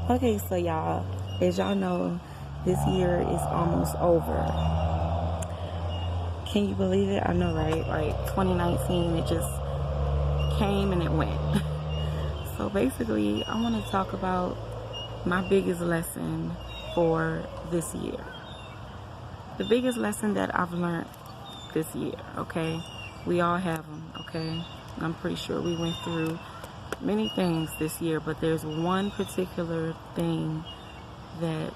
Okay, so y'all, as y'all know, this year is almost over. Can you believe it? I know, right? Like 2019, it just came and it went. So basically, I want to talk about my biggest lesson for this year. The biggest lesson that I've learned this year, okay? We all have them, okay? I'm pretty sure we went through many things this year, but there's one particular thing that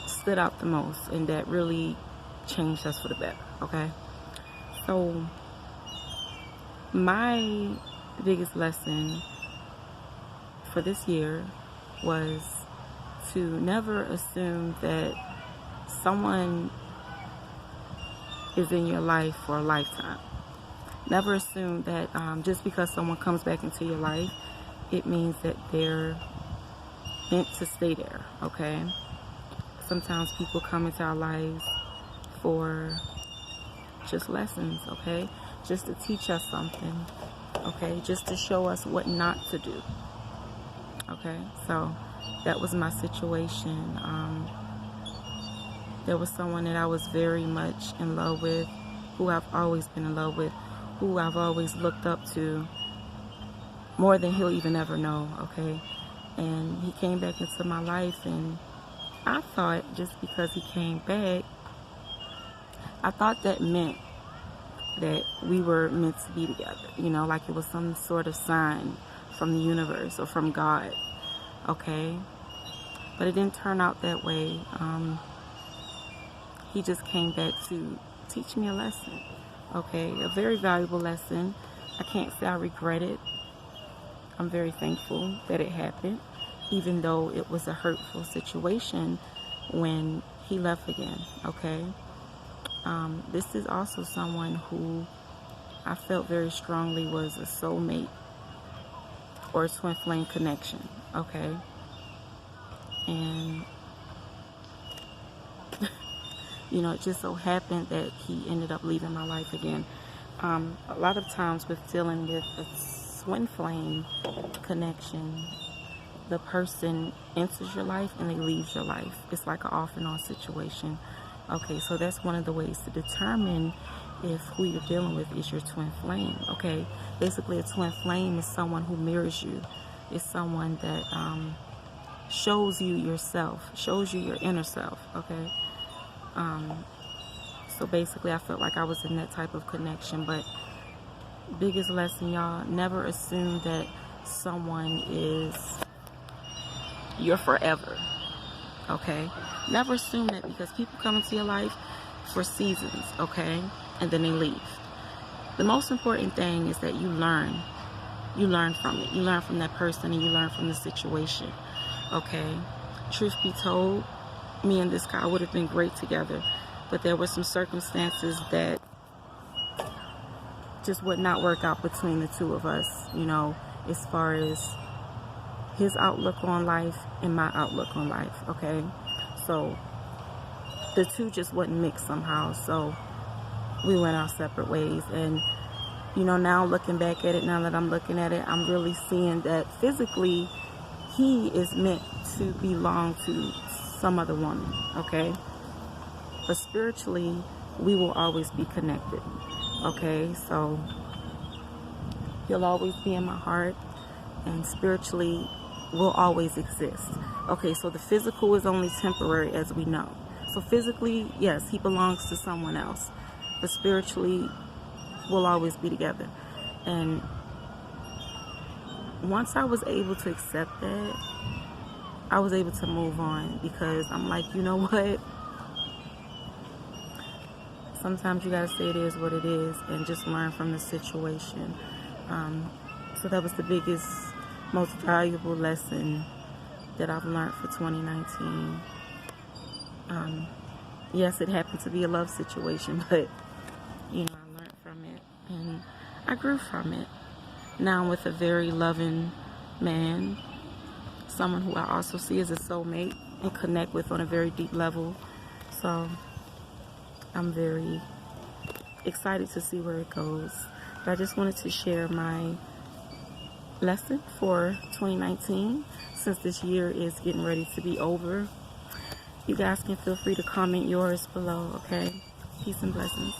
stood out the most and that really changed us for the better, okay? So my biggest lesson for this year was to never assume that someone is in your life for a lifetime. Never assume that just because someone comes back into your life, it means that they're meant to stay there, okay? Sometimes people come into our lives for just lessons, okay? Just to teach us something, okay? Just to show us what not to do, okay? So that was my situation. There was someone that I was very much in love with, who I've always been in love with, who I've always looked up to more than he'll even ever know, okay? And he came back into my life, and I thought just because he came back, I thought that meant that we were meant to be together, you know, like it was some sort of sign from the universe or from God, okay? But it didn't turn out that way. He just came back to teach me a lesson, okay? A very valuable lesson. I can't say I regret it. I'm very thankful that it happened, even though it was a hurtful situation when he left again, okay? This is also someone who I felt very strongly was a soulmate or a twin flame connection, okay? And you know, it just so happened that he ended up leaving my life again. A lot of times with dealing with a twin flame connection, the person enters your life and they leave your life. It's like an off and on situation. Okay, so that's one of the ways to determine if who you're dealing with is your twin flame, okay? Basically, a twin flame is someone who mirrors you. It's someone that shows you yourself, shows you your inner self, okay? So basically, I felt like I was in that type of connection. But biggest lesson, y'all, never assume that someone is your forever, okay? Never assume that, because people come into your life for seasons, okay? And then they leave. The most important thing is that you learn. You learn from it. You learn from that person, and you learn from the situation, okay? Truth be told, me and this guy would have been great together, but there were some circumstances that just would not work out between the two of us, you know, as far as his outlook on life and my outlook on life, okay? So the two just wouldn't mix somehow, so we went our separate ways. And you know, now looking back at it, now that I'm looking at it, I'm really seeing that physically he is meant to belong to some other woman, okay? But spiritually, we will always be connected, okay? So he'll always be in my heart, and spiritually will always exist. Okay, so the physical is only temporary, as we know. So physically, yes, he belongs to someone else, but spiritually, we'll always be together. And once I was able to accept that, I was able to move on, because I'm like, you know what? Sometimes you gotta say it is what it is and just learn from the situation. So that was the biggest, most valuable lesson that I've learned for 2019. Yes, it happened to be a love situation, but you know, I learned from it and I grew from it. Now I'm with a very loving man, someone who I also see as a soulmate and connect with on a very deep level. So I'm very excited to see where it goes. But I just wanted to share my lesson for 2019, since this year is getting ready to be over. You guys can feel free to comment yours below, okay? Peace and blessings.